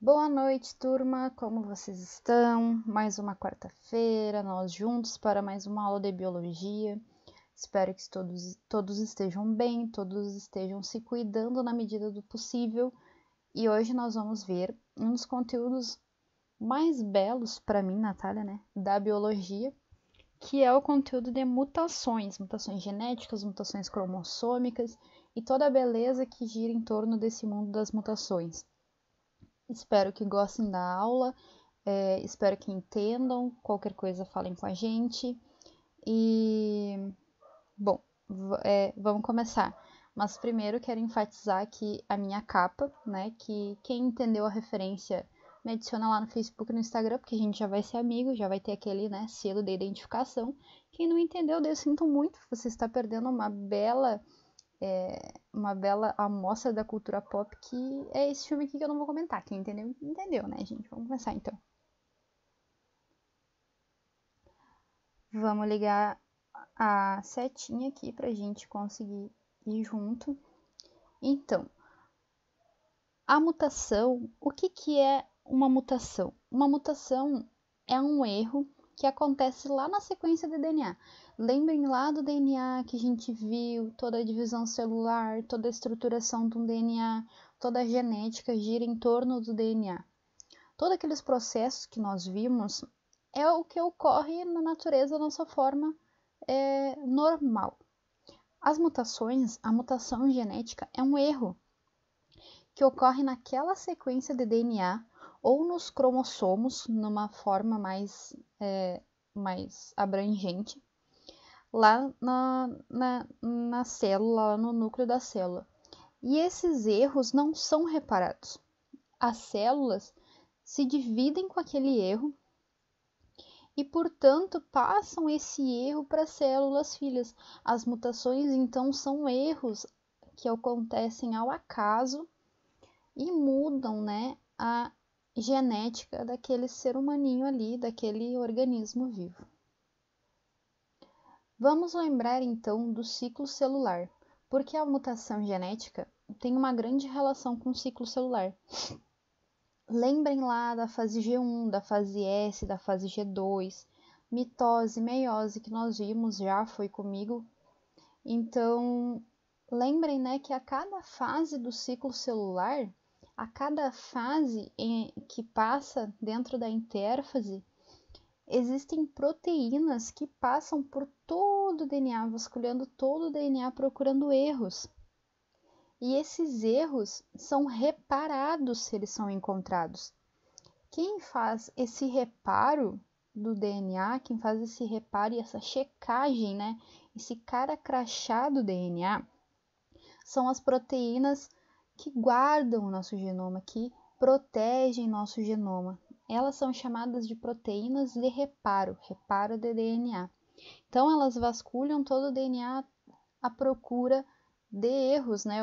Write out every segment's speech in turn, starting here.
Boa noite, turma. Como vocês estão? Mais uma quarta-feira, nós juntos para mais uma aula de biologia. Espero que todos estejam bem, todos estejam se cuidando na medida do possível. E hoje nós vamos ver um dos conteúdos mais belos para mim, Natália, né, da biologia, que é o conteúdo de mutações genéticas, mutações cromossômicas e toda a beleza que gira em torno desse mundo das mutações. Espero que gostem da aula, espero que entendam, qualquer coisa falem com a gente. E, bom, vamos começar. Mas primeiro quero enfatizar aqui a minha capa, né, que quem entendeu a referência me adiciona lá no Facebook e no Instagram, porque a gente já vai ser amigo, já vai ter aquele, né, selo de identificação. Quem não entendeu, eu sinto muito, você está perdendo uma bela amostra da cultura pop, que é esse filme aqui que eu não vou comentar. Quem entendeu, entendeu, né, gente? Vamos começar, então. Vamos ligar a setinha aqui pra gente conseguir ir junto. Então, a mutação, o que é uma mutação? Uma mutação é um erro que acontece lá na sequência do DNA. Lembrem lá do DNA que a gente viu, toda a divisão celular, toda a estruturação do DNA, toda a genética gira em torno do DNA. Todos aqueles processos que nós vimos é o que ocorre na natureza da nossa forma normal. As mutações, a mutação genética é um erro que ocorre naquela sequência de DNA ou nos cromossomos, numa forma mais abrangente, lá na célula, lá no núcleo da célula. E esses erros não são reparados. As células se dividem com aquele erro e, portanto, passam esse erro para as células filhas. As mutações, então, são erros que acontecem ao acaso e mudam, né, a genética daquele ser humaninho ali, daquele organismo vivo. Vamos lembrar então do ciclo celular, porque a mutação genética tem uma grande relação com o ciclo celular. Lembrem lá da fase G1, da fase S, da fase G2, mitose, meiose, que nós vimos, já foi comigo. Então, lembrem, né, que a cada fase do ciclo celular, a cada fase que passa dentro da intérfase, existem proteínas que passam por todo o DNA, vasculhando todo o DNA, procurando erros. E esses erros são reparados se eles são encontrados. Quem faz esse reparo do DNA, quem faz esse reparo e essa checagem, né, esse cara crachá do DNA, são as proteínas que guardam o nosso genoma, que protegem nosso genoma. Elas são chamadas de proteínas de reparo, reparo de DNA. Então, elas vasculham todo o DNA à procura de erros, né?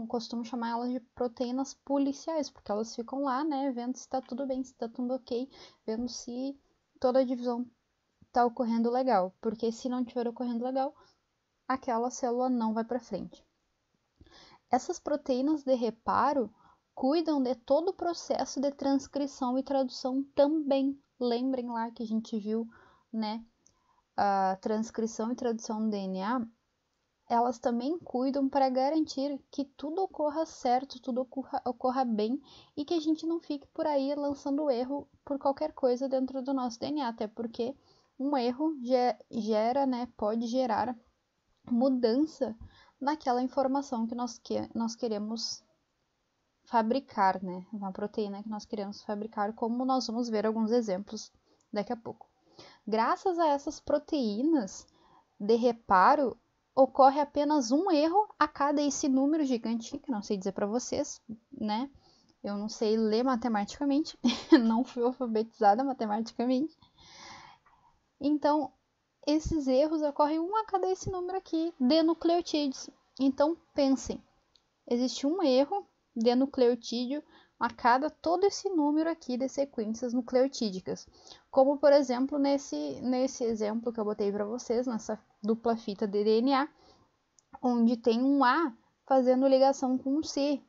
Costumo chamar elas de proteínas policiais, porque elas ficam lá, né, vendo se está tudo bem, se está tudo ok, vendo se toda a divisão está ocorrendo legal, porque se não estiver ocorrendo legal, aquela célula não vai para frente. Essas proteínas de reparo cuidam de todo o processo de transcrição e tradução também. Lembrem lá que a gente viu, né, a transcrição e tradução do DNA, elas também cuidam para garantir que tudo ocorra certo, tudo ocorra bem e que a gente não fique por aí lançando erro por qualquer coisa dentro do nosso DNA, até porque um erro gera, né, pode gerar mudança naquela informação que nós queremos fabricar, né? Uma proteína que nós queremos fabricar, como nós vamos ver alguns exemplos daqui a pouco. Graças a essas proteínas de reparo, ocorre apenas um erro a cada esse número gigante, que não sei dizer para vocês, né? Eu não sei ler matematicamente, não fui alfabetizada matematicamente. Então, esses erros ocorrem um a cada esse número aqui de nucleotídeos. Então, pensem, existe um erro de nucleotídeo a cada todo esse número aqui de sequências nucleotídicas. Como, por exemplo, nesse exemplo que eu botei para vocês, nessa dupla fita de DNA, onde tem um A fazendo ligação com um C.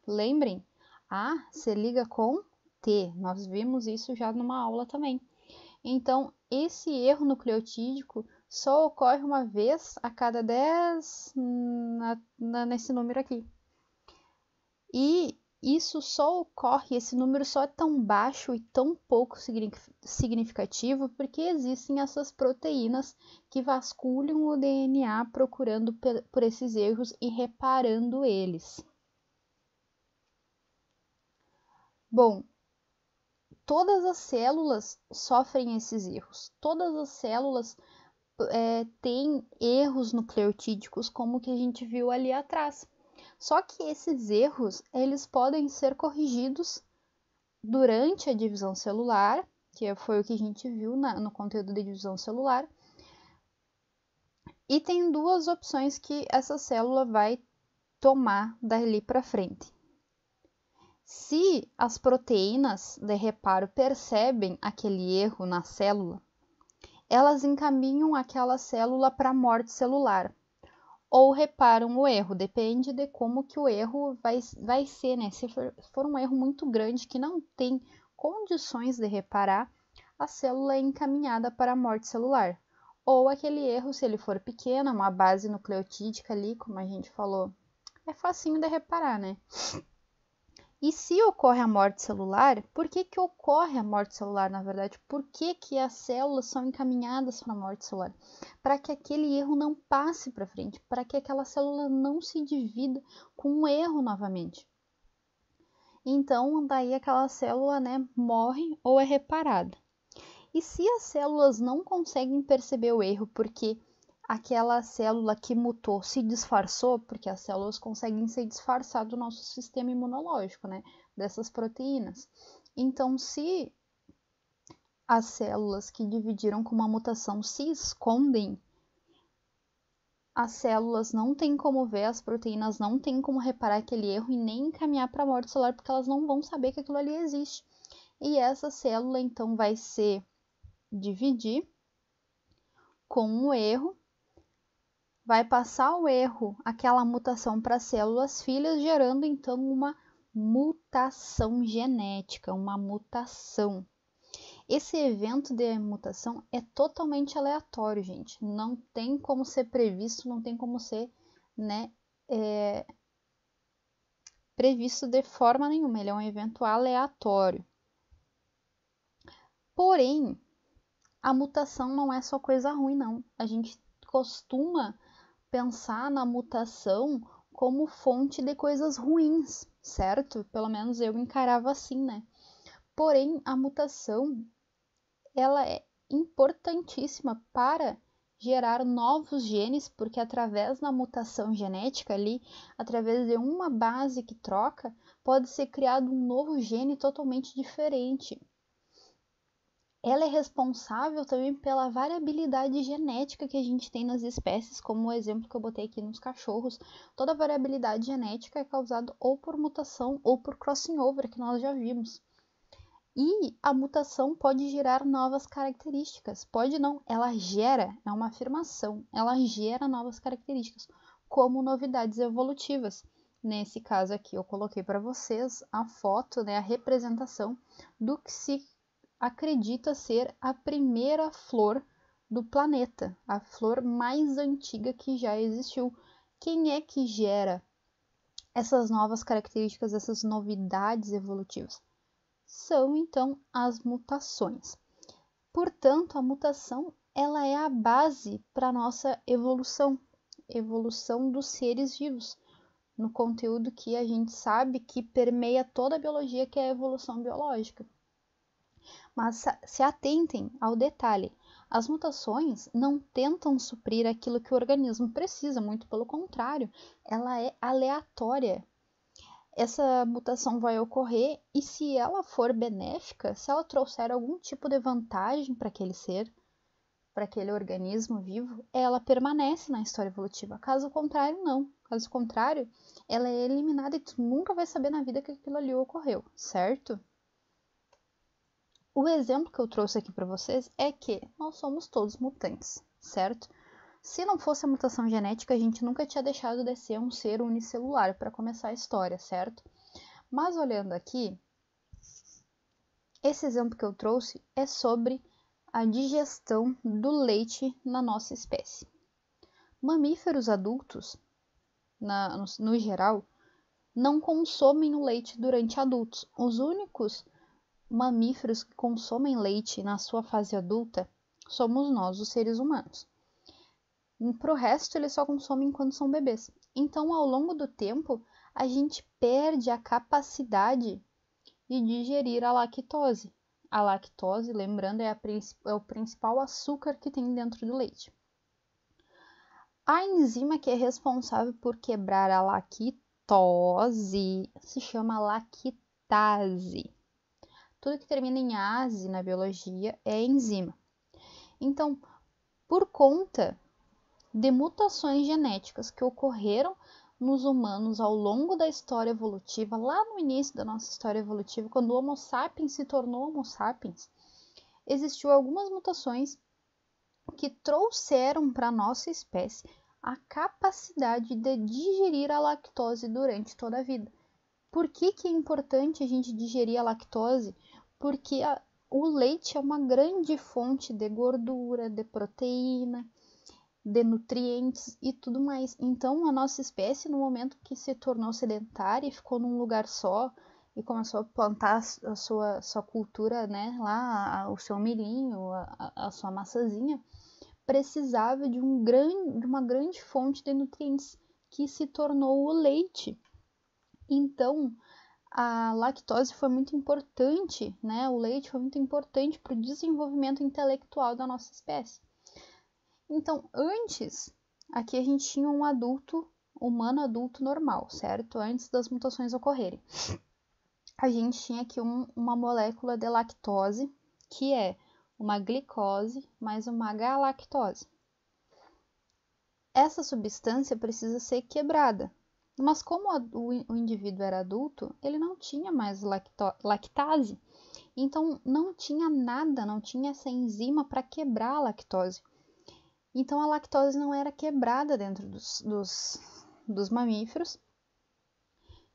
Lembrem, A se liga com ter. Nós vimos isso já numa aula também. Então, esse erro nucleotídico só ocorre uma vez a cada 10 nesse número aqui. E isso só ocorre, esse número só é tão baixo e tão pouco significativo porque existem essas proteínas que vasculham o DNA procurando por esses erros e reparando eles. Bom, todas as células sofrem esses erros. Todas as células têm erros nucleotídicos, como que a gente viu ali atrás. Só que esses erros, eles podem ser corrigidos durante a divisão celular, que foi o que a gente viu no conteúdo de divisão celular. E tem duas opções que essa célula vai tomar dali para frente. Se as proteínas de reparo percebem aquele erro na célula, elas encaminham aquela célula para a morte celular ou reparam o erro, depende de como que o erro vai ser, né? Se for um erro muito grande que não tem condições de reparar, a célula é encaminhada para a morte celular. Ou aquele erro, se ele for pequeno, uma base nucleotídica ali, como a gente falou, é facinho de reparar, né? E se ocorre a morte celular, por que ocorre a morte celular, na verdade? Por que as células são encaminhadas para a morte celular? Para que aquele erro não passe para frente, para que aquela célula não se divida com um erro novamente. Então, daí aquela célula, né, morre ou é reparada. E se as células não conseguem perceber o erro porque aquela célula que mutou se disfarçou, porque as células conseguem se disfarçar do nosso sistema imunológico, né? Dessas proteínas. Então, se as células que dividiram com uma mutação se escondem, as células não têm como ver, as proteínas não têm como reparar aquele erro e nem encaminhar para a morte celular, porque elas não vão saber que aquilo ali existe. E essa célula, então, vai se dividir com um erro, vai passar o erro, aquela mutação para células filhas, gerando então uma mutação genética, uma mutação. Esse evento de mutação é totalmente aleatório, gente. Não tem como ser previsto, não tem como ser, né, previsto de forma nenhuma. Ele é um evento aleatório. Porém, a mutação não é só coisa ruim, não. A gente costuma pensar na mutação como fonte de coisas ruins, certo? Pelo menos eu encarava assim, né? Porém, a mutação, ela é importantíssima para gerar novos genes, porque através da mutação genética ali, através de uma base que troca, pode ser criado um novo gene totalmente diferente. Ela é responsável também pela variabilidade genética que a gente tem nas espécies, como o exemplo que eu botei aqui nos cachorros. Toda variabilidade genética é causada ou por mutação ou por crossing over, que nós já vimos. E a mutação pode gerar novas características. Pode não, ela gera, é uma afirmação, ela gera novas características, como novidades evolutivas. Nesse caso aqui, eu coloquei para vocês a foto, né, a representação do que se acredita ser a primeira flor do planeta, a flor mais antiga que já existiu. Quem é que gera essas novas características, essas novidades evolutivas? São então as mutações. Portanto, a mutação ela é a base para a nossa evolução dos seres vivos, no conteúdo que a gente sabe que permeia toda a biologia, que é a evolução biológica. Mas se atentem ao detalhe, as mutações não tentam suprir aquilo que o organismo precisa, muito pelo contrário, ela é aleatória. Essa mutação vai ocorrer e se ela for benéfica, se ela trouxer algum tipo de vantagem para aquele ser, para aquele organismo vivo, ela permanece na história evolutiva. Caso contrário, não. Caso contrário, ela é eliminada e tu nunca vai saber na vida que aquilo ali ocorreu, certo? O exemplo que eu trouxe aqui para vocês é que nós somos todos mutantes, certo? Se não fosse a mutação genética, a gente nunca tinha deixado de ser um ser unicelular para começar a história, certo? Mas olhando aqui, Esse exemplo que eu trouxe é sobre a digestão do leite na nossa espécie. Mamíferos adultos, no geral, não consomem o leite durante adultos. Os únicos mamíferos que consomem leite na sua fase adulta somos nós, os seres humanos. Para o resto, eles só consomem quando são bebês. Então, ao longo do tempo, a gente perde a capacidade de digerir a lactose. A lactose, lembrando, é o principal açúcar que tem dentro do leite. A enzima que é responsável por quebrar a lactose se chama lactase. Tudo que termina em ase na biologia é enzima. Então, por conta de mutações genéticas que ocorreram nos humanos ao longo da história evolutiva, lá no início da nossa história evolutiva, quando o Homo sapiens se tornou Homo sapiens, existiu algumas mutações que trouxeram para a nossa espécie a capacidade de digerir a lactose durante toda a vida. Por que é importante a gente digerir a lactose? Porque o leite é uma grande fonte de gordura, de proteína, de nutrientes e tudo mais. Então, a nossa espécie, no momento que se tornou sedentária e ficou num lugar só e começou a plantar a sua cultura, né, lá, o seu milhinho, a sua maçãzinha, precisava de uma grande fonte de nutrientes que se tornou o leite. Então, a lactose foi muito importante, né? O leite foi muito importante para o desenvolvimento intelectual da nossa espécie. Então, antes, aqui a gente tinha um humano adulto normal, certo? Antes das mutações ocorrerem. A gente tinha aqui uma molécula de lactose, que é uma glicose mais uma galactose. Essa substância precisa ser quebrada. Mas como o indivíduo era adulto, ele não tinha mais lactase. Então, não tinha nada, não tinha essa enzima para quebrar a lactose. Então, a lactose não era quebrada dentro dos mamíferos,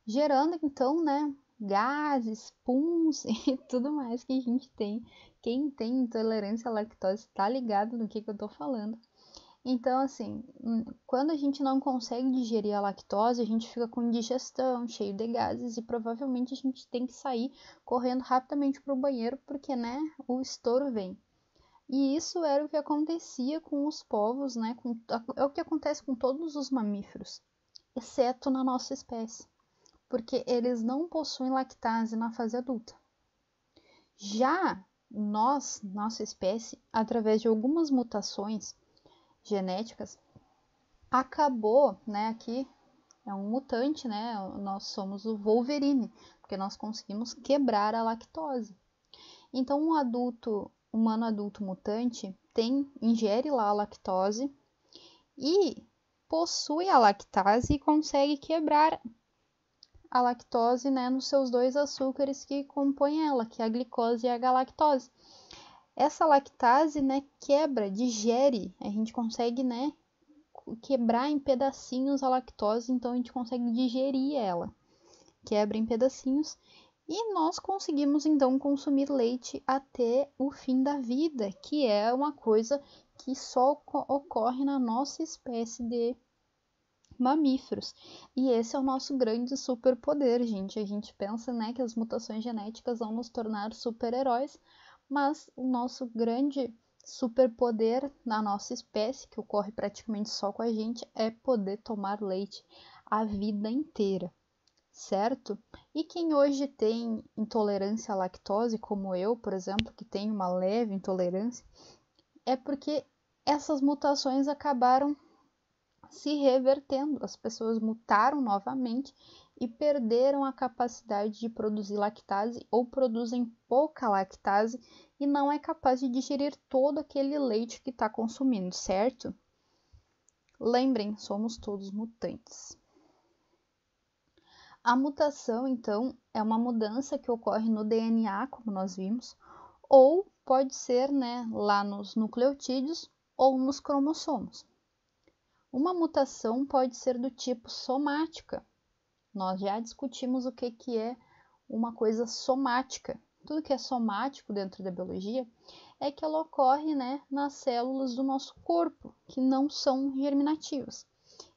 gerando, então, né, gases, puns e tudo mais que a gente tem. Quem tem intolerância à lactose está ligado no que eu tô falando. Então, assim, quando a gente não consegue digerir a lactose, a gente fica com indigestão, cheio de gases e provavelmente a gente tem que sair correndo rapidamente para o banheiro porque, né, o estouro vem. E isso era o que acontecia com os povos, né? É o que acontece com todos os mamíferos, exceto na nossa espécie, porque eles não possuem lactase na fase adulta. Já nossa espécie, através de algumas mutações genéticas, acabou, né? Aqui é um mutante, né? Nós somos o Wolverine, porque nós conseguimos quebrar a lactose. Então, humano adulto mutante ingere lá a lactose e possui a lactase e consegue quebrar a lactose, né, nos seus dois açúcares que compõem ela, que é a glicose e a galactose. Essa lactase, né, digere, a gente consegue, né, quebrar em pedacinhos a lactose, então a gente consegue digerir ela. Quebra em pedacinhos e nós conseguimos então consumir leite até o fim da vida, que é uma coisa que só ocorre na nossa espécie de mamíferos. E esse é o nosso grande superpoder, gente. A gente pensa, né, que as mutações genéticas vão nos tornar super-heróis, mas o nosso grande superpoder na nossa espécie, que ocorre praticamente só com a gente, é poder tomar leite a vida inteira. Certo? E quem hoje tem intolerância à lactose, como eu, por exemplo, que tenho uma leve intolerância, é porque essas mutações acabaram se revertendo. As pessoas mutaram novamente e perderam a capacidade de produzir lactase ou produzem pouca lactase e não é capaz de digerir todo aquele leite que está consumindo, certo? Lembrem, somos todos mutantes. A mutação, então, é uma mudança que ocorre no DNA, como nós vimos, ou pode ser, né, lá nos nucleotídeos ou nos cromossomos. Uma mutação pode ser do tipo somática. Nós já discutimos o que é uma coisa somática. tudo que é somático dentro da biologia, é que ela ocorre, né, nas células do nosso corpo, que não são germinativas.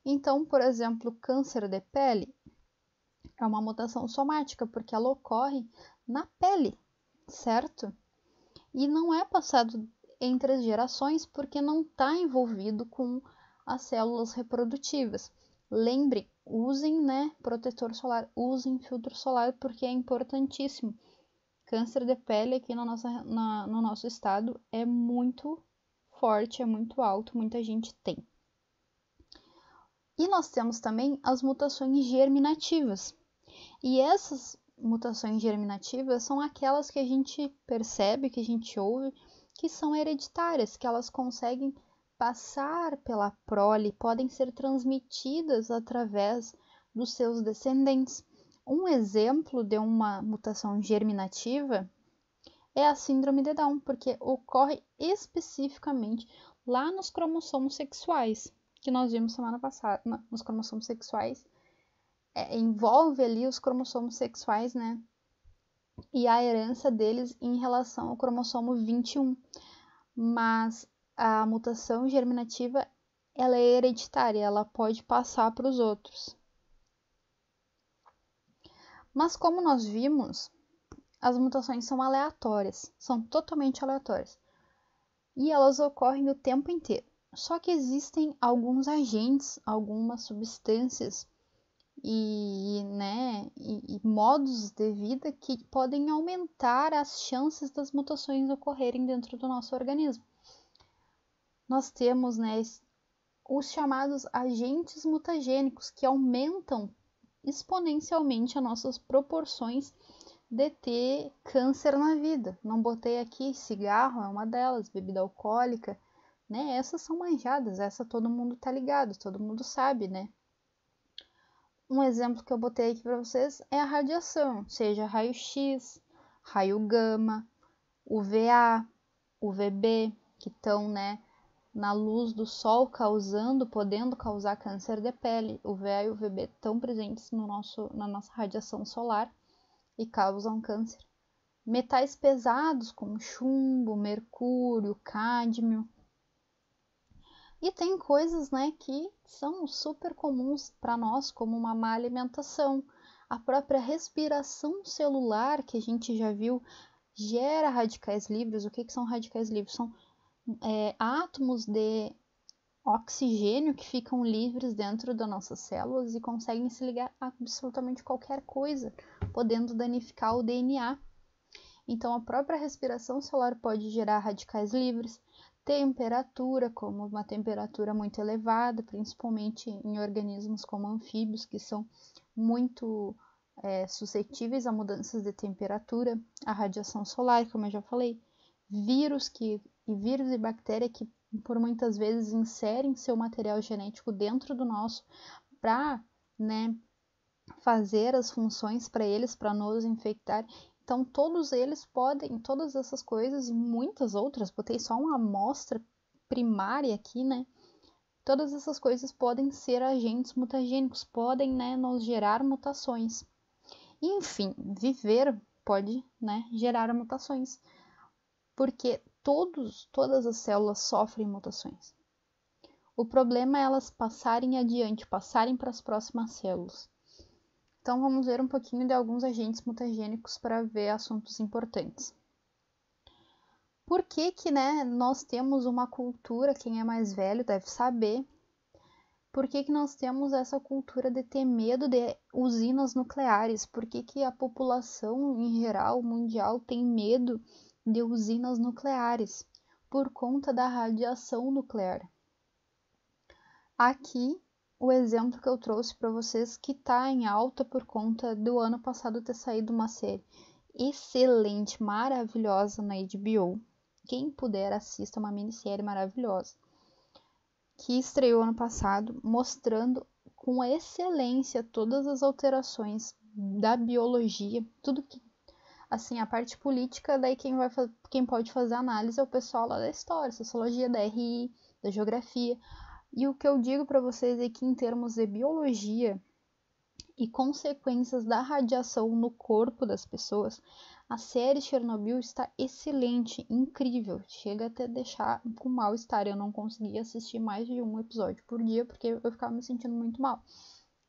Então, por exemplo, câncer de pele é uma mutação somática, porque ela ocorre na pele, certo? E não é passado entre as gerações porque não está envolvido com as células reprodutivas. Lembre, usem, né, protetor solar, usem filtro solar porque é importantíssimo. Câncer de pele aqui no nosso estado é muito forte, é muito alto, muita gente tem. E nós temos também as mutações germinativas. E essas mutações germinativas são aquelas que a gente percebe, que a gente ouve, que são hereditárias, que elas conseguem passar pela prole, podem ser transmitidas através dos seus descendentes. Um exemplo de uma mutação germinativa é a síndrome de Down, porque ocorre especificamente lá nos cromossomos sexuais, que nós vimos semana passada, nos cromossomos sexuais, envolve ali os cromossomos sexuais, né? E a herança deles em relação ao cromossomo 21. Mas a mutação germinativa, ela é hereditária, ela pode passar para os outros. Mas como nós vimos, as mutações são aleatórias, são totalmente aleatórias. E elas ocorrem o tempo inteiro. Só que existem alguns agentes, algumas substâncias e modos de vida que podem aumentar as chances das mutações ocorrerem dentro do nosso organismo. Nós temos, né, os chamados agentes mutagênicos, que aumentam exponencialmente as nossas proporções de ter câncer na vida. Não botei aqui, cigarro é uma delas, bebida alcoólica, né? Essas são manjadas, essa todo mundo tá ligado, todo mundo sabe, né? Um exemplo que eu botei aqui para vocês é a radiação, seja raio-x, raio gama, UVA, UVB, que estão, né, na luz do sol podendo causar câncer de pele. UVA e UVB estão presentes na nossa radiação solar e causam câncer. Metais pesados como chumbo, mercúrio, cádmio. E tem coisas, né, que são super comuns para nós, como uma má alimentação. A própria respiração celular, que a gente já viu, gera radicais livres. O que são radicais livres? São átomos de oxigênio que ficam livres dentro das nossas células e conseguem se ligar a absolutamente qualquer coisa, podendo danificar o DNA. Então, a própria respiração celular pode gerar radicais livres. Temperatura, como uma temperatura muito elevada, principalmente em organismos como anfíbios, que são muito suscetíveis a mudanças de temperatura. A radiação solar, como eu já falei. Vírus e bactérias que por muitas vezes inserem seu material genético dentro do nosso para, né, fazer as funções para eles, para nos infectar. Então, todos eles podem, todas essas coisas e muitas outras, botei só uma amostra primária aqui, né? Todas essas coisas podem ser agentes mutagênicos, podem, né, nos gerar mutações. Enfim, viver pode, né, gerar mutações, porque todas as células sofrem mutações. O problema é elas passarem adiante, passarem para as próximas células. Então, vamos ver um pouquinho de alguns agentes mutagênicos para ver assuntos importantes. Por que né, nós temos uma cultura, quem é mais velho deve saber, por que nós temos essa cultura de ter medo de usinas nucleares? Por que a população, em geral, mundial, tem medo de usinas nucleares? Por conta da radiação nuclear. Aqui, o exemplo que eu trouxe para vocês que está em alta por conta do ano passado ter saído uma série excelente, maravilhosa na HBO. Quem puder assista, uma minissérie maravilhosa que estreou ano passado, mostrando com excelência todas as alterações da biologia, tudo que, assim, a parte política, daí quem pode fazer análise é o pessoal lá da história, sociologia, da RI, da geografia. E o que eu digo para vocês é que em termos de biologia e consequências da radiação no corpo das pessoas, A série Chernobyl está excelente, incrível, chega até deixar com mal-estar. Eu não conseguia assistir mais de um episódio por dia porque eu ficava me sentindo muito mal.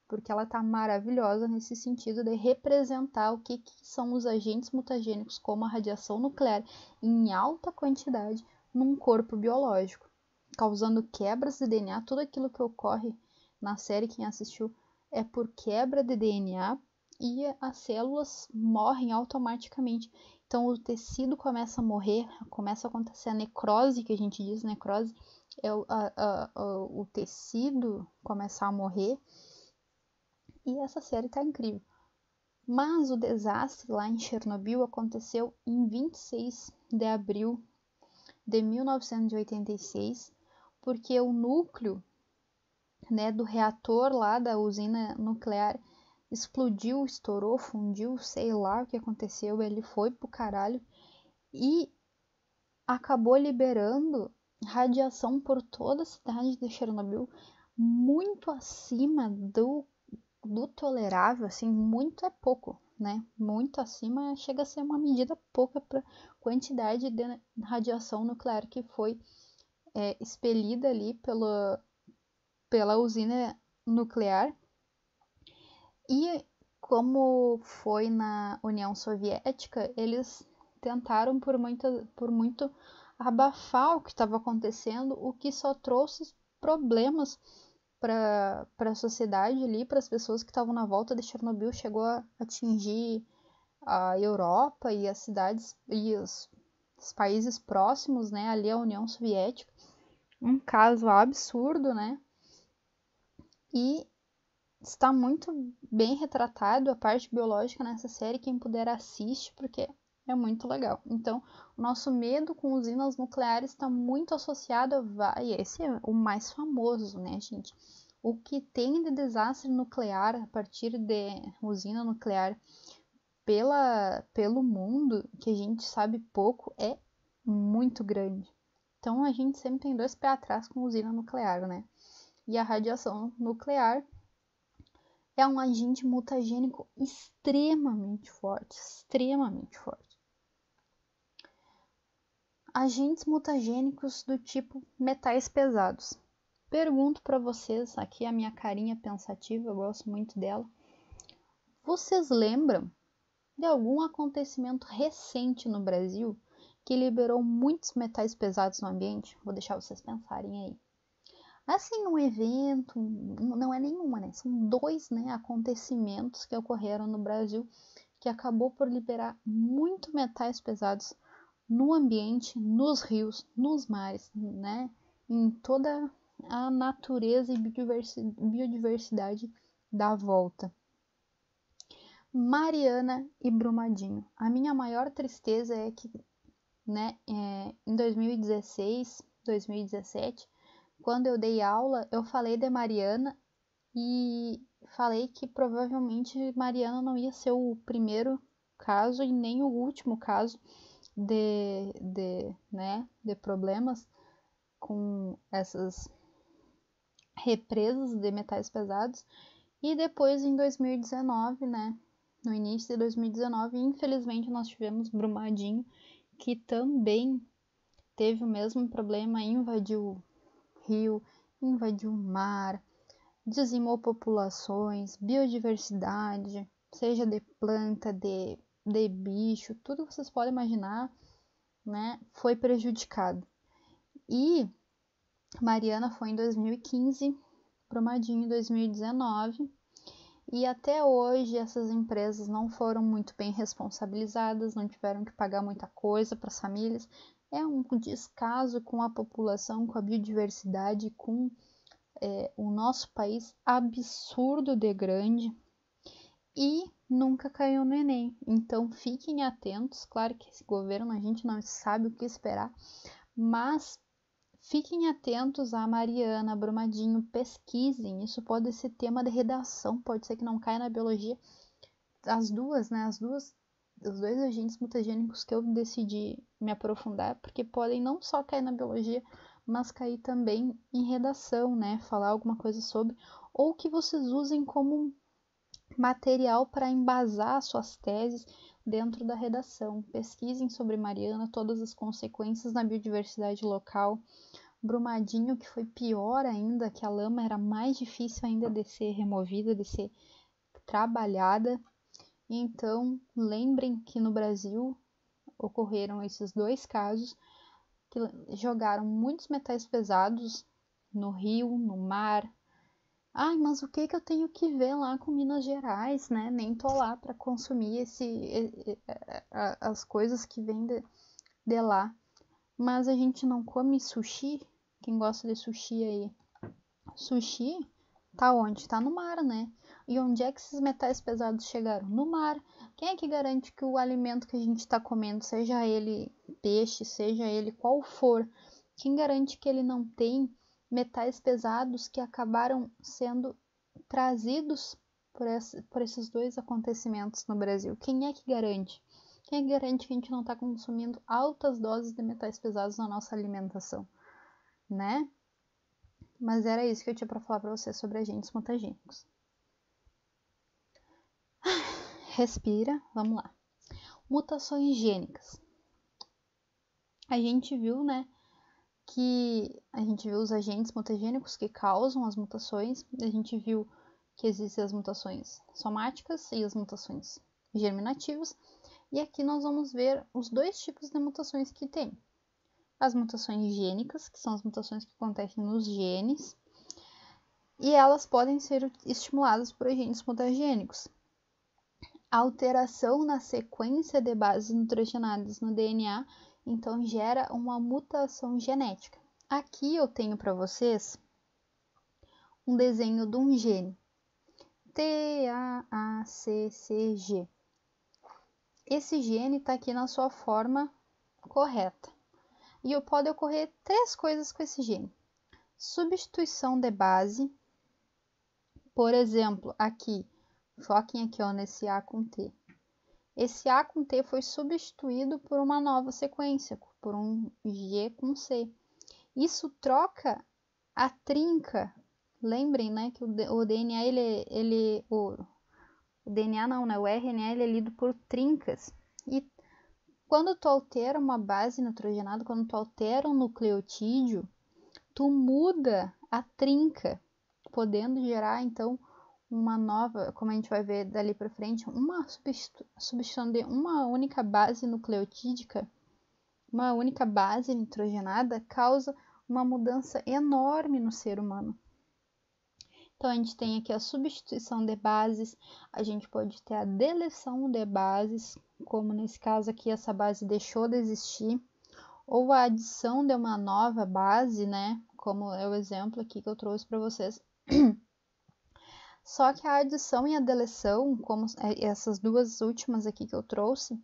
Porque ela tá maravilhosa nesse sentido de representar o que são os agentes mutagênicos, como a radiação nuclear em alta quantidade num corpo biológico, causando quebras de DNA. Tudo aquilo que ocorre na série, quem assistiu, é por quebra de DNA e as células morrem automaticamente. Então o tecido começa a morrer, começa a acontecer a necrose, que a gente diz necrose, é o tecido começar a morrer. E essa série tá incrível. Mas o desastre lá em Chernobyl aconteceu em 26 de abril de 1986, porque o núcleo, né, do reator lá da usina nuclear explodiu, estourou, fundiu, sei lá o que aconteceu, ele foi pro caralho e acabou liberando radiação por toda a cidade de Chernobyl, muito acima do tolerável, assim, muito é pouco, né? Muito acima chega a ser uma medida pouca para quantidade de radiação nuclear que foi expelida ali pela usina nuclear. E como foi na União Soviética, eles tentaram por muito abafar o que estava acontecendo, o que só trouxe problemas para a sociedade ali, para as pessoas que estavam na volta de Chernobyl. Chegou a atingir a Europa e as cidades e os países próximos, né, ali à União Soviética. Um caso absurdo, né? E está muito bem retratado a parte biológica nessa série. Quem puder assiste, porque é muito legal. Então, o nosso medo com usinas nucleares está muito associado e esse é o mais famoso, né, gente? O que tem de desastre nuclear a partir de usina nuclear pelo mundo, que a gente sabe pouco, é muito grande. Então, a gente sempre tem dois pés atrás com usina nuclear, né? E a radiação nuclear é um agente mutagênico extremamente forte, extremamente forte. Agentes mutagênicos do tipo metais pesados. Pergunto para vocês, aqui a minha carinha pensativa, eu gosto muito dela. Vocês lembram de algum acontecimento recente no Brasil que liberou muitos metais pesados no ambiente? Vou deixar vocês pensarem aí. Assim, um evento, não é nenhuma, né? São dois, né, acontecimentos que ocorreram no Brasil que acabou por liberar muito metais pesados no ambiente, nos rios, nos mares, né? Em toda a natureza e biodiversidade da volta. Mariana e Brumadinho. A minha maior tristeza é que, né, em 2016, 2017, quando eu dei aula, eu falei de Mariana e falei que provavelmente Mariana não ia ser o primeiro caso e nem o último caso de problemas com essas represas de metais pesados. E depois, em 2019, né, no início de 2019, infelizmente nós tivemos Brumadinho, que também teve o mesmo problema, invadiu rio, invadiu o mar, dizimou populações, biodiversidade, seja de planta, de bicho, tudo que vocês podem imaginar, né, foi prejudicado. E Mariana foi em 2015, Brumadinho em 2019, e até hoje essas empresas não foram muito bem responsabilizadas, não tiveram que pagar muita coisa para as famílias. É um descaso com a população, com a biodiversidade, com o nosso país absurdo de grande, e nunca caiu no Enem. Então fiquem atentos, claro que esse governo a gente não sabe o que esperar, mas fiquem atentos a Mariana, a Brumadinho, pesquisem, isso pode ser tema de redação, pode ser que não caia na biologia. As duas, né, os dois agentes mutagênicos que eu decidi me aprofundar, porque podem não só cair na biologia, mas cair também em redação, né, falar alguma coisa sobre, ou que vocês usem como material para embasar suas teses, dentro da redação. Pesquisem sobre Mariana, todas as consequências na biodiversidade local. Brumadinho, que foi pior ainda, que a lama era mais difícil ainda de ser removida, de ser trabalhada. Então, lembrem que no Brasil ocorreram esses 2 casos que jogaram muitos metais pesados no rio, no mar. Ai, mas o que eu tenho que ver lá com Minas Gerais, né? Nem tô lá para consumir as coisas que vêm de lá. Mas a gente não come sushi? Quem gosta de sushi aí? Sushi tá onde? Tá no mar, né? E onde é que esses metais pesados chegaram? No mar. Quem é que garante que o alimento que a gente está comendo, seja ele peixe, seja ele qual for, quem garante que ele não tem metais pesados que acabaram sendo trazidos por esses 2 acontecimentos no Brasil? Quem é que garante? Quem é que garante que a gente não está consumindo altas doses de metais pesados na nossa alimentação, né? Mas era isso que eu tinha para falar para você sobre agentes mutagênicos. Respira, vamos lá. Mutações gênicas. A gente viu, né, os agentes mutagênicos que causam as mutações. A gente viu que existem as mutações somáticas e as mutações germinativas. E aqui nós vamos ver os 2 tipos de mutações que tem. As mutações gênicas, que são as mutações que acontecem nos genes, e elas podem ser estimuladas por agentes mutagênicos. A alteração na sequência de bases nitrogenadas no DNA, então, gera uma mutação genética. Aqui eu tenho para vocês um desenho de um gene, TAACCG. Esse gene está aqui na sua forma correta. E pode ocorrer 3 coisas com esse gene. Substituição de base, por exemplo, aqui, foquem aqui ó, nesse A com T. Esse A com T foi substituído por uma nova sequência, por um G com C. Isso troca a trinca. Lembrem, né, que o DNA, o DNA não, né, o RNA ele é lido por trincas. E quando tu altera uma base nitrogenada, quando tu altera um nucleotídeo, tu muda a trinca, podendo gerar, então, uma nova, como a gente vai ver dali para frente, uma substituição de uma única base nucleotídica, uma única base nitrogenada, causa uma mudança enorme no ser humano. Então, a gente tem aqui a substituição de bases, a gente pode ter a deleção de bases, como nesse caso aqui, essa base deixou de existir, ou a adição de uma nova base, né, como é o exemplo aqui que eu trouxe para vocês. Só que a adição e a deleção, como essas 2 últimas aqui que eu trouxe,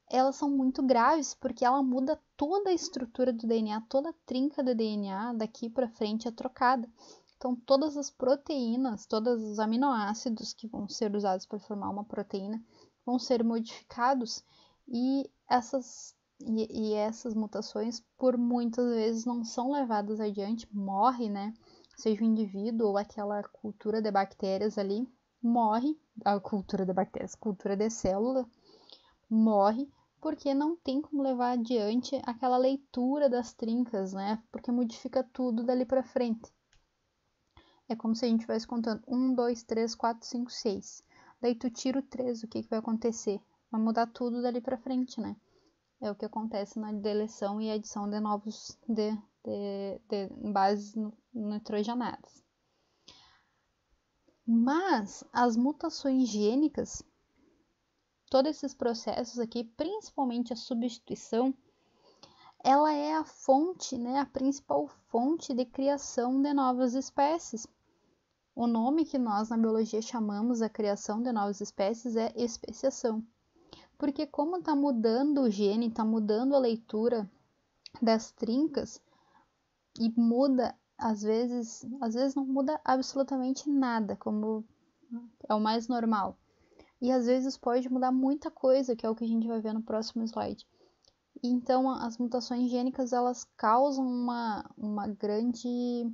elas são muito graves, porque ela muda toda a estrutura do DNA, toda a trinca do DNA daqui para frente é trocada. Então, todas as proteínas, todos os aminoácidos que vão ser usados para formar uma proteína vão ser modificados e essas mutações, por muitas vezes, não são levadas adiante, morre, né? Seja o indivíduo ou aquela cultura de bactérias ali, morre, a cultura de bactérias, cultura de célula, morre, porque não tem como levar adiante aquela leitura das trincas, né? Porque modifica tudo dali para frente. É como se a gente estivesse contando 1, 2, 3, 4, 5, 6. Daí tu tira o 3, o que vai acontecer? Vai mudar tudo dali para frente, né? É o que acontece na deleção e adição de novos de bases nitrogenadas. Mas as mutações gênicas, todos esses processos aqui, principalmente a substituição, ela é a fonte, né, a principal fonte de criação de novas espécies. O nome que nós na biologia chamamos a criação de novas espécies é especiação. Porque como está mudando o gene, está mudando a leitura das trincas, e muda, às vezes não muda absolutamente nada, como é o mais normal. E às vezes pode mudar muita coisa, que é o que a gente vai ver no próximo slide. Então, as mutações gênicas, elas causam uma grande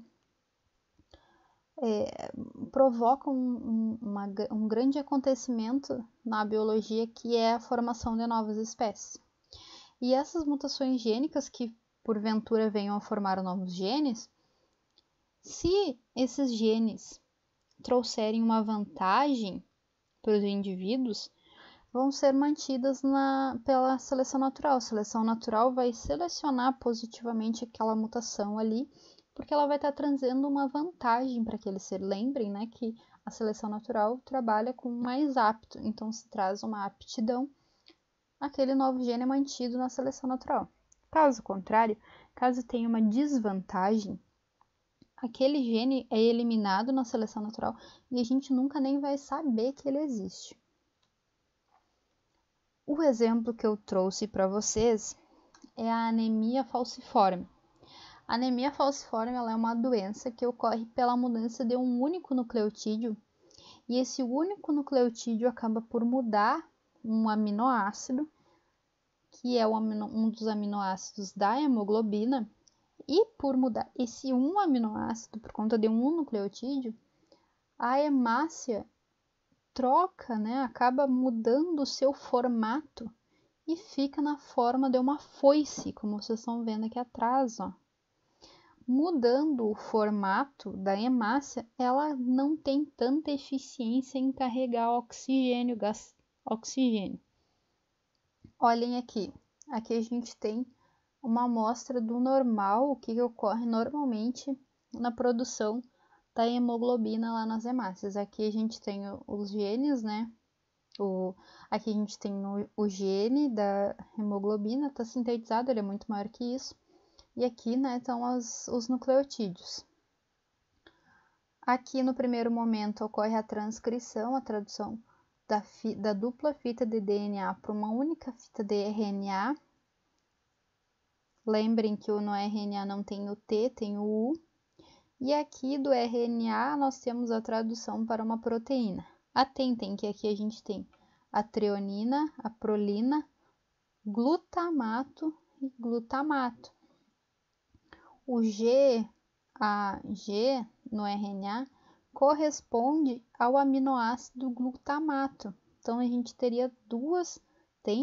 provocam um grande acontecimento na biologia, que é a formação de novas espécies. E essas mutações gênicas que porventura venham a formar novos genes, se esses genes trouxerem uma vantagem para os indivíduos, vão ser mantidas pela seleção natural. A seleção natural vai selecionar positivamente aquela mutação ali, porque ela vai estar trazendo uma vantagem para aquele ser. Lembrem, né, que a seleção natural trabalha com o mais apto, então se traz uma aptidão, aquele novo gene é mantido na seleção natural. Caso contrário, caso tenha uma desvantagem, aquele gene é eliminado na seleção natural e a gente nunca nem vai saber que ele existe. O exemplo que eu trouxe para vocês é a anemia falciforme. A anemia falciforme ela é uma doença que ocorre pela mudança de um único nucleotídeo, e esse único nucleotídeo acaba por mudar um aminoácido, que é um dos aminoácidos da hemoglobina, e por mudar esse um aminoácido por conta de um nucleotídeo, a hemácia troca, né, acaba mudando o seu formato e fica na forma de uma foice, como vocês estão vendo aqui atrás, ó. Mudando o formato da hemácia, ela não tem tanta eficiência em carregar oxigênio. Olhem aqui, aqui a gente tem uma amostra do normal, o que ocorre normalmente na produção da hemoglobina lá nas hemácias. Aqui a gente tem os genes, né? Aqui a gente tem o gene da hemoglobina, está sintetizado, ele é muito maior que isso. E aqui, né, estão os nucleotídeos. Aqui no primeiro momento ocorre a transcrição, a tradução da dupla fita de DNA para uma única fita de RNA. Lembrem que no RNA não tem o T, tem o U. E aqui do RNA nós temos a tradução para uma proteína. Atentem que aqui a gente tem a treonina, a prolina, glutamato e glutamato. O G no RNA corresponde ao aminoácido glutamato. Então a gente teria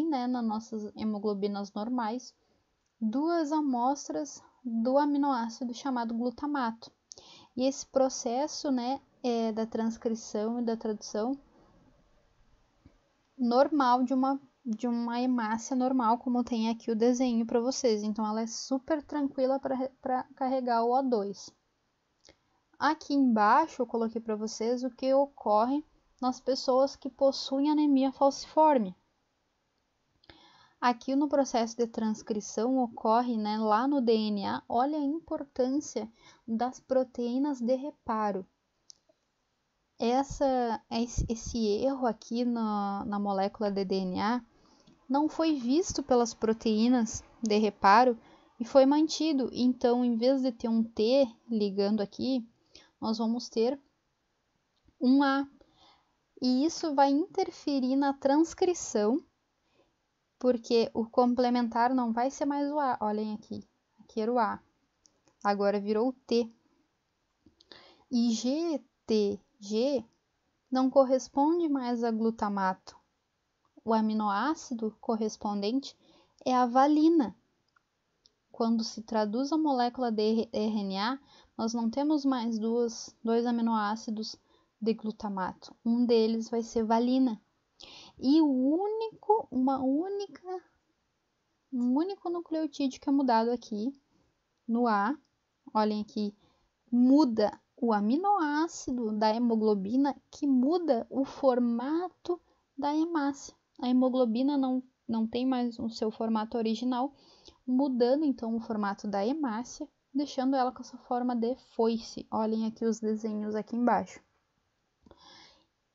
né, nas nossas hemoglobinas normais, duas amostras do aminoácido chamado glutamato. E esse processo, né, da transcrição e da tradução normal de uma hemácia normal, como tem aqui o desenho para vocês. Então, ela é super tranquila para carregar o O2. Aqui embaixo, eu coloquei para vocês o que ocorre nas pessoas que possuem anemia falciforme. Aqui no processo de transcrição ocorre, né, lá no DNA, olha a importância das proteínas de reparo. Esse erro aqui na molécula de DNA não foi visto pelas proteínas de reparo e foi mantido. Então, em vez de ter um T ligando aqui, nós vamos ter um A. E isso vai interferir na transcrição, porque o complementar não vai ser mais o A. Olhem aqui, aqui era o A, agora virou o T. E GTG não corresponde mais a glutamato. O aminoácido correspondente é a valina. Quando se traduz a molécula de RNA, nós não temos mais dois aminoácidos de glutamato. Um deles vai ser valina. E um único nucleotídeo que é mudado aqui no A, olhem aqui, muda o aminoácido da hemoglobina, que muda o formato da hemácia. A hemoglobina não tem mais o seu formato original, mudando então o formato da hemácia, deixando ela com essa forma de foice. Olhem aqui os desenhos aqui embaixo.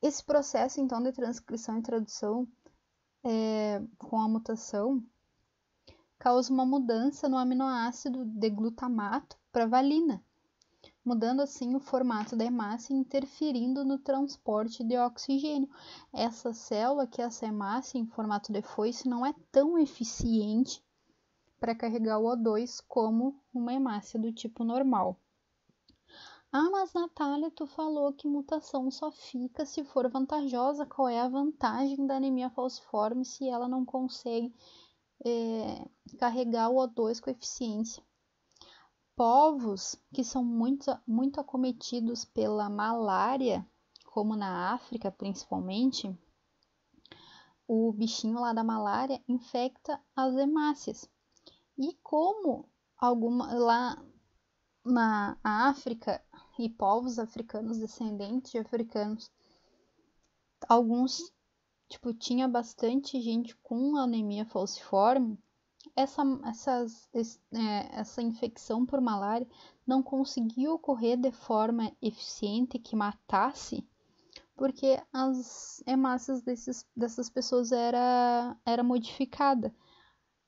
Esse processo então de transcrição e tradução com a mutação causa uma mudança no aminoácido de glutamato para valina, mudando assim o formato da hemácia e interferindo no transporte de oxigênio. Essa célula, que é essa hemácia em formato de foice, não é tão eficiente para carregar o O2 como uma hemácia do tipo normal. Ah, mas Natália, tu falou que mutação só fica se for vantajosa. Qual é a vantagem da anemia falciforme se ela não consegue carregar o O2 com eficiência? Povos que são muito acometidos pela malária, como na África principalmente, o bichinho lá da malária infecta as hemácias. E como lá na África e povos africanos descendentes de africanos, alguns, tinha bastante gente com anemia falciforme, essa infecção por malária não conseguiu ocorrer de forma eficiente que matasse, porque as hemácias dessas pessoas era modificada,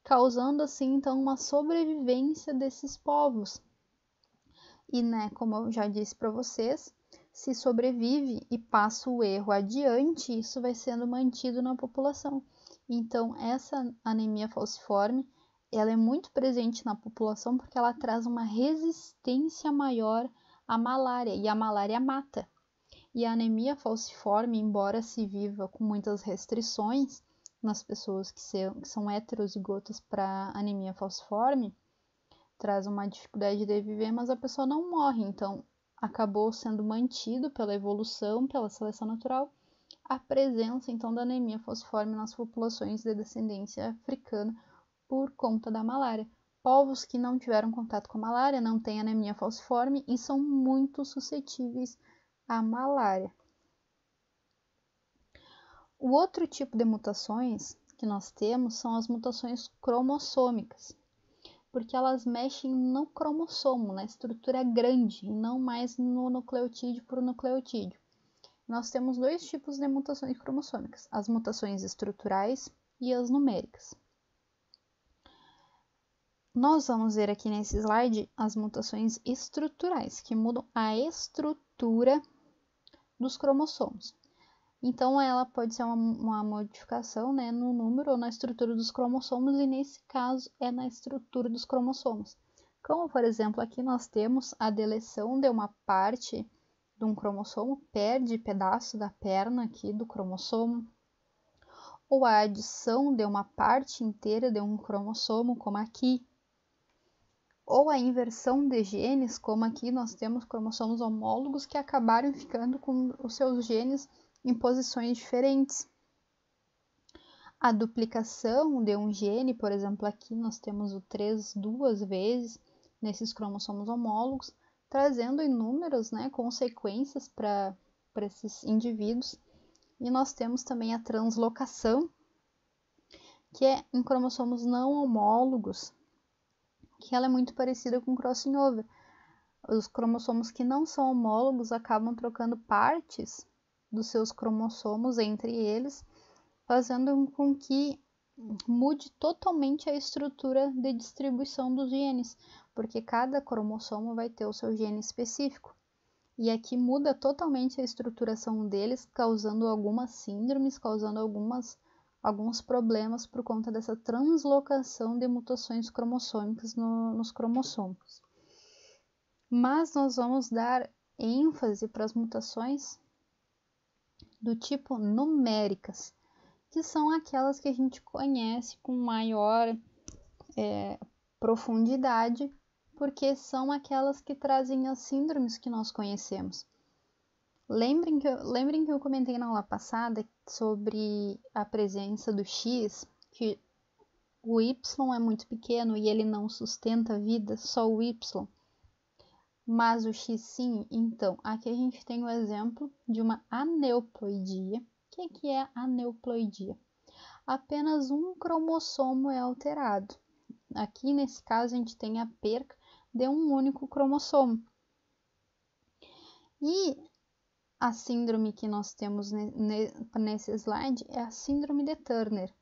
causando assim então uma sobrevivência desses povos. E, né, como eu já disse para vocês, se sobrevive e passa o erro adiante, isso vai sendo mantido na população. Então, essa anemia falciforme, ela é muito presente na população porque ela traz uma resistência maior à malária, e a malária mata. E a anemia falciforme, embora se viva com muitas restrições nas pessoas que são heterozigotas para anemia falciforme, traz uma dificuldade de viver, mas a pessoa não morre. Então, acabou sendo mantido pela evolução, pela seleção natural, a presença então da anemia falciforme nas populações de descendência africana por conta da malária. Povos que não tiveram contato com a malária não têm anemia falciforme e são muito suscetíveis à malária. O outro tipo de mutações que nós temos são as mutações cromossômicas, porque elas mexem no cromossomo, na estrutura grande, e não mais no nucleotídeo por nucleotídeo. Nós temos dois tipos de mutações cromossômicas, as mutações estruturais e as numéricas. Nós vamos ver aqui nesse slide as mutações estruturais, que mudam a estrutura dos cromossomos. Então, ela pode ser uma modificação, né, no número ou na estrutura dos cromossomos, e nesse caso é na estrutura dos cromossomos. Como, por exemplo, aqui nós temos a deleção de uma parte de um cromossomo, perde pedaço da perna aqui do cromossomo, ou a adição de uma parte inteira de um cromossomo, como aqui, ou a inversão de genes, como aqui nós temos cromossomos homólogos que acabaram ficando com os seus genes em posições diferentes. A duplicação de um gene, por exemplo, aqui nós temos o 3 duas vezes nesses cromossomos homólogos, trazendo inúmeras, né, consequências para esses indivíduos. E nós temos também a translocação, que é em cromossomos não homólogos, que ela é muito parecida com crossing over. Os cromossomos que não são homólogos acabam trocando partes dos seus cromossomos entre eles, fazendo com que mude totalmente a estrutura de distribuição dos genes, porque cada cromossomo vai ter o seu gene específico. E aqui muda totalmente a estruturação deles, causando algumas síndromes, causando alguns problemas por conta dessa translocação de mutações cromossômicas nos cromossomos. Mas nós vamos dar ênfase para as mutações do tipo numéricas, que são aquelas que a gente conhece com maior profundidade, porque são aquelas que trazem as síndromes que nós conhecemos. Lembrem que eu comentei na aula passada sobre a presença do X, que o Y é muito pequeno e ele não sustenta a vida, só o Y. Mas o X sim. Então, aqui a gente tem o exemplo de uma aneuploidia. O que é aneuploidia? Apenas um cromossomo é alterado. Aqui, nesse caso, a gente tem a perca de um único cromossomo. E a síndrome que nós temos nesse slide é a síndrome de Turner.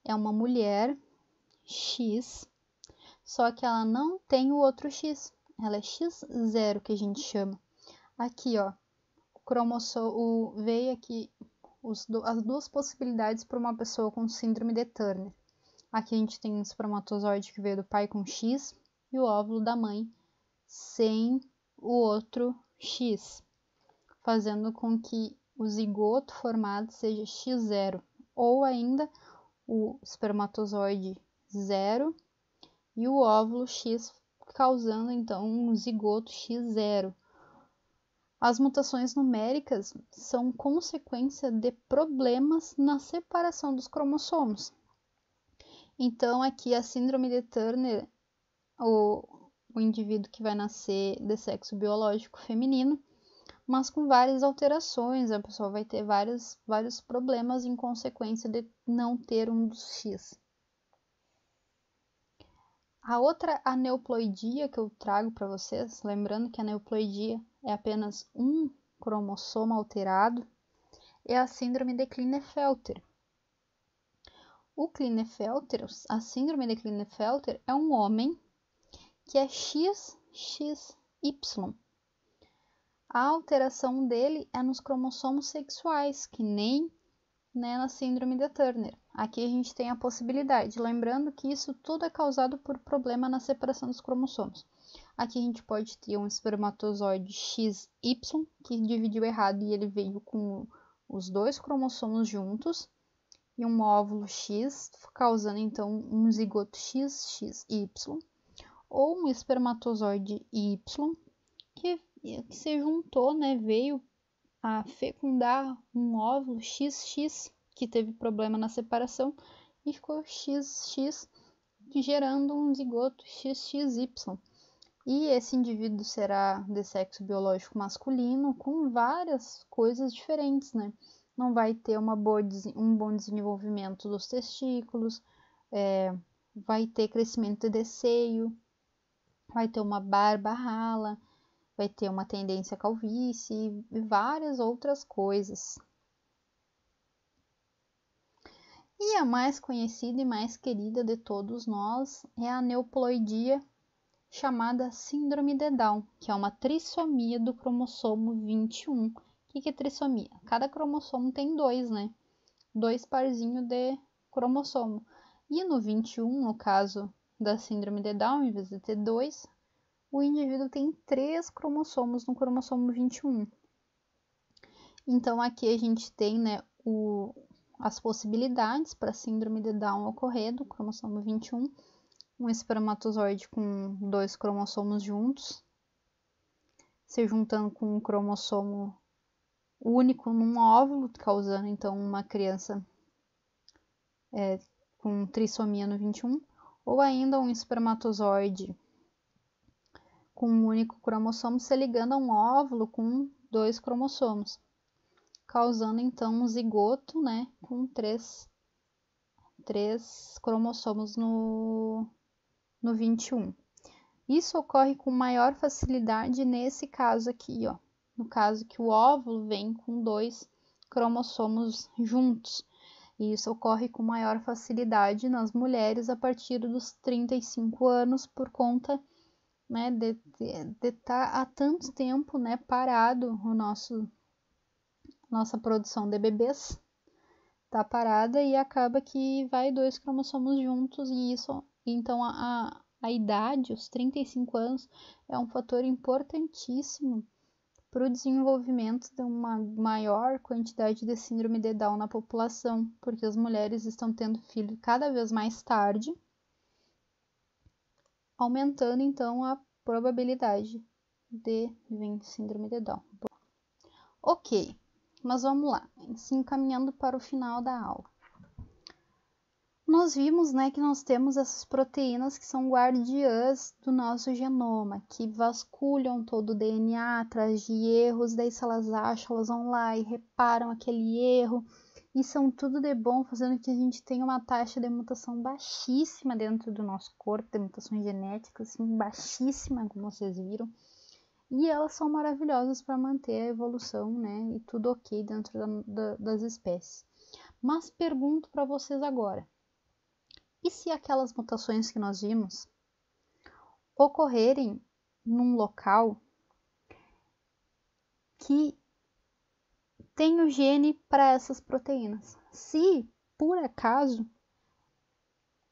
É uma mulher X, só que ela não tem o outro X. Ela é X0 que a gente chama. Aqui, ó, o cromossomo veio aqui as duas possibilidades para uma pessoa com síndrome de Turner. Aqui a gente tem o espermatozoide que veio do pai com X e o óvulo da mãe sem o outro X, fazendo com que o zigoto formado seja X0, ou ainda o espermatozoide 0 e o óvulo X, causando então um zigoto X0. As mutações numéricas são consequência de problemas na separação dos cromossomos. Então, aqui a síndrome de Turner, o indivíduo que vai nascer de sexo biológico feminino, mas com várias alterações, a pessoa vai ter vários problemas em consequência de não ter um dos X. A outra aneuploidia que eu trago para vocês, lembrando que a aneuploidia é apenas um cromossomo alterado, é a síndrome de Klinefelter. A síndrome de Klinefelter é um homem que é XXY. A alteração dele é nos cromossomos sexuais, que nem na síndrome de Turner. Aqui a gente tem a possibilidade, lembrando que isso tudo é causado por problema na separação dos cromossomos. Aqui a gente pode ter um espermatozoide XY, que dividiu errado e ele veio com os dois cromossomos juntos, e um óvulo X, causando então um zigoto XXY, ou um espermatozoide Y, que se juntou, veio a fecundar um óvulo XX, que teve problema na separação, e ficou XX, gerando um zigoto XXY. E esse indivíduo será de sexo biológico masculino, com várias coisas diferentes, Não vai ter um bom desenvolvimento dos testículos, vai ter crescimento de seio, vai ter uma barba rala, vai ter uma tendência à calvície e várias outras coisas. E a mais conhecida e mais querida de todos nós é a aneuploidia, chamada síndrome de Down, que é uma trissomia do cromossomo 21. O que é trissomia? Cada cromossomo tem dois, Dois parzinhos de cromossomo. E no 21, no caso da síndrome de Down, em vez de ter dois, o indivíduo tem 3 cromossomos no cromossomo 21. Então, aqui a gente tem as possibilidades para a síndrome de Down ocorrer do cromossomo 21, um espermatozoide com 2 cromossomos juntos, se juntando com um cromossomo único num óvulo, causando então uma criança com trissomia no 21, ou ainda um espermatozoide com um único cromossomo se ligando a um óvulo com 2 cromossomos, causando então um zigoto, com 3 cromossomos no 21. Isso ocorre com maior facilidade nesse caso aqui, no caso que o óvulo vem com 2 cromossomos juntos. E isso ocorre com maior facilidade nas mulheres a partir dos 35 anos, por conta de estar há tanto tempo parado nossa produção de bebês está parada e acaba que vai 2 cromossomos juntos, e isso, então a idade, os 35 anos, é um fator importantíssimo para o desenvolvimento de uma maior quantidade de síndrome de Down na população, porque as mulheres estão tendo filho cada vez mais tarde, aumentando então a probabilidade de vir síndrome de Down. Ok, mas vamos lá, se encaminhando para o final da aula. Nós vimos que nós temos essas proteínas que são guardiãs do nosso genoma, que vasculham todo o DNA atrás de erros, daí se elas acham, elas vão lá e reparam aquele erro, e são tudo de bom, fazendo que a gente tenha uma taxa de mutação baixíssima dentro do nosso corpo, de mutações genéticas, assim, baixíssima, como vocês viram. E elas são maravilhosas para manter a evolução, e tudo ok dentro das espécies. Mas pergunto para vocês agora, e se aquelas mutações que nós vimos ocorrerem num local que tem o gene para essas proteínas? Se, por acaso,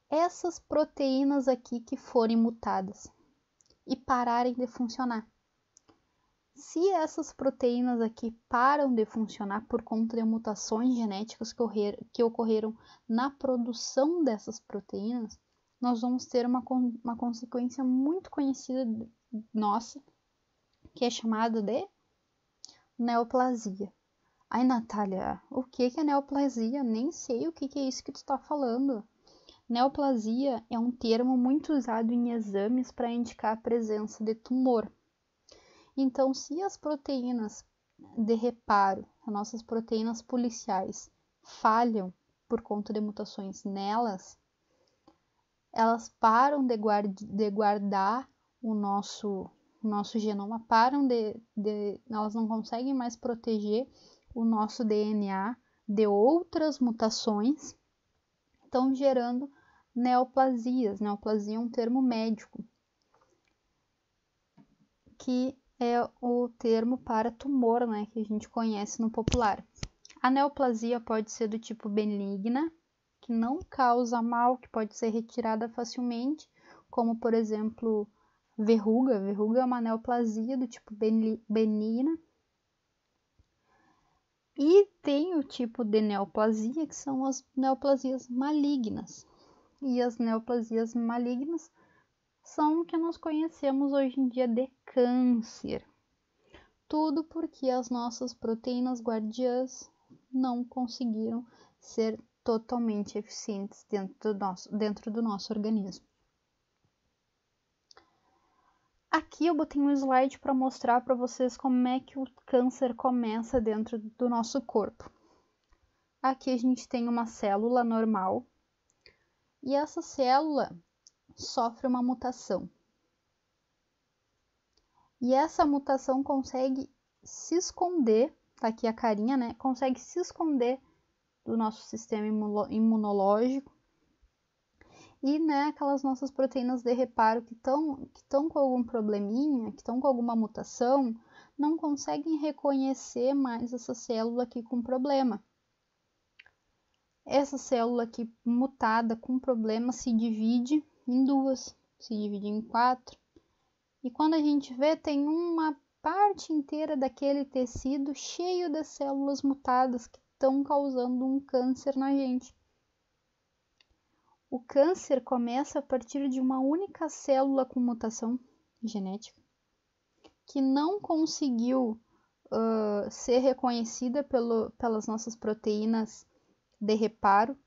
essas proteínas aqui que forem mutadas e pararem de funcionar, Se essas proteínas aqui param de funcionar por conta de mutações genéticas que ocorreram na produção dessas proteínas, nós vamos ter uma consequência muito conhecida nossa, que é chamada de neoplasia. Ai, Natália, o que é neoplasia? Nem sei o que é isso que tu está falando. Neoplasia é um termo muito usado em exames para indicar a presença de tumor. Então, se as proteínas de reparo, as nossas proteínas policiais, falham por conta de mutações nelas, elas param de guardar o nosso genoma, elas não conseguem mais proteger o nosso DNA de outras mutações, estão gerando neoplasias. Neoplasia é um termo médico, que é o termo para tumor, né, que a gente conhece no popular. A neoplasia pode ser do tipo benigna, que não causa mal, que pode ser retirada facilmente, como, por exemplo, verruga. Verruga é uma neoplasia do tipo benigna. E tem o tipo de neoplasia, que são as neoplasias malignas. E as neoplasias malignas são o que nós conhecemos hoje em dia de câncer. Tudo porque as nossas proteínas guardiãs não conseguiram ser totalmente eficientes dentro do nosso organismo. Aqui eu botei um slide para mostrar para vocês como é que o câncer começa dentro do nosso corpo. Aqui a gente tem uma célula normal e essa célula sofre uma mutação. E essa mutação consegue se esconder, tá aqui a carinha, né? Consegue se esconder do nosso sistema imunológico. E, né, aquelas nossas proteínas de reparo que estão com algum probleminha, que estão com alguma mutação, não conseguem reconhecer mais essa célula aqui com problema. Essa célula aqui mutada com problema se divide em duas, se divide em 4. E quando a gente vê, tem uma parte inteira daquele tecido cheio de células mutadas que estão causando um câncer na gente. O câncer começa a partir de uma única célula com mutação genética que não conseguiu ser reconhecida pelas nossas proteínas de reparo,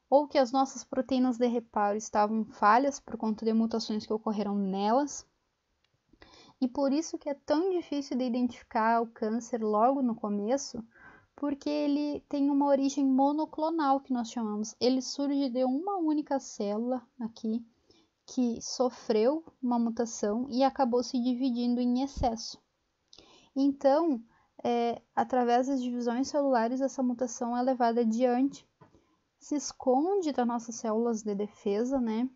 ou que as nossas proteínas de reparo estavam falhas por conta de mutações que ocorreram nelas. E por isso que é tão difícil de identificar o câncer logo no começo, porque ele tem uma origem monoclonal, que nós chamamos. Ele surge de uma única célula aqui, que sofreu uma mutação e acabou se dividindo em excesso. Então, através das divisões celulares, essa mutação é levada adiante, se esconde das nossas células de defesa, né?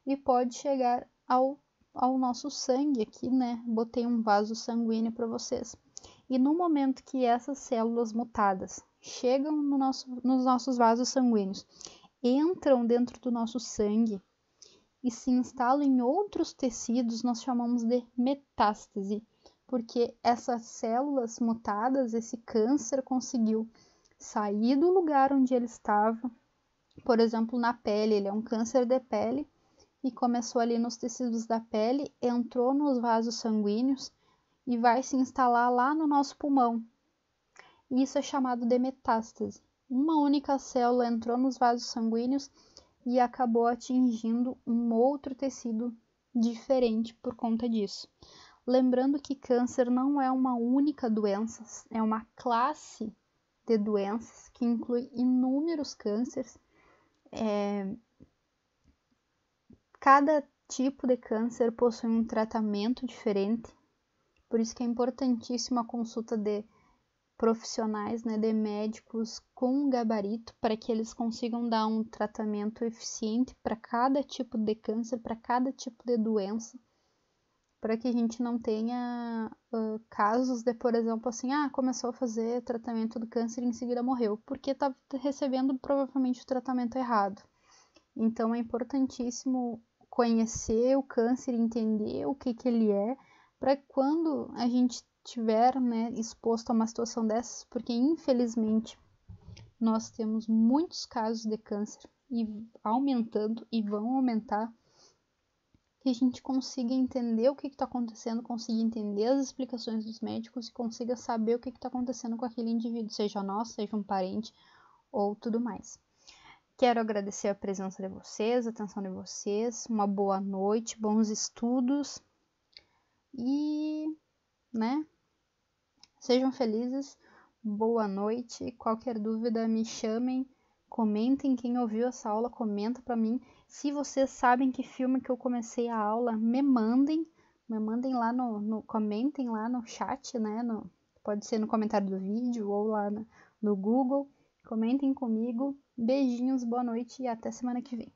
E pode chegar ao nosso sangue aqui, né? Botei um vaso sanguíneo para vocês. E no momento que essas células mutadas chegam nos nossos vasos sanguíneos, entram dentro do nosso sangue e se instalam em outros tecidos, nós chamamos de metástase, porque essas células mutadas, esse câncer conseguiu sair do lugar onde ele estava, por exemplo, na pele, ele é um câncer de pele, e começou ali nos tecidos da pele, entrou nos vasos sanguíneos e vai se instalar lá no nosso pulmão. Isso é chamado de metástase. Uma única célula entrou nos vasos sanguíneos e acabou atingindo um outro tecido diferente por conta disso. Lembrando que câncer não é uma única doença, é uma classe de doenças que inclui inúmeros cânceres. Cada tipo de câncer possui um tratamento diferente, por isso que é importantíssima a consulta de profissionais, né, de médicos com gabarito, para que eles consigam dar um tratamento eficiente para cada tipo de câncer, para cada tipo de doença, para que a gente não tenha casos de, por exemplo, assim, começou a fazer tratamento do câncer e em seguida morreu, porque está recebendo provavelmente o tratamento errado. Então é importantíssimo conhecer o câncer, entender o que ele é, para quando a gente tiver, né, exposto a uma situação dessas, porque infelizmente nós temos muitos casos de câncer e aumentando e vão aumentar, que a gente consiga entender o que está acontecendo, consiga entender as explicações dos médicos e consiga saber o que está acontecendo com aquele indivíduo, seja nós, seja um parente ou tudo mais. Quero agradecer a presença de vocês, a atenção de vocês, uma boa noite, bons estudos e, né, sejam felizes, boa noite. Qualquer dúvida me chamem, comentem, quem ouviu essa aula comenta para mim. Se vocês sabem que filme que eu comecei a aula, me mandem lá comentem lá no chat, né, pode ser no comentário do vídeo ou lá no Google, comentem comigo. Beijinhos, boa noite e até semana que vem.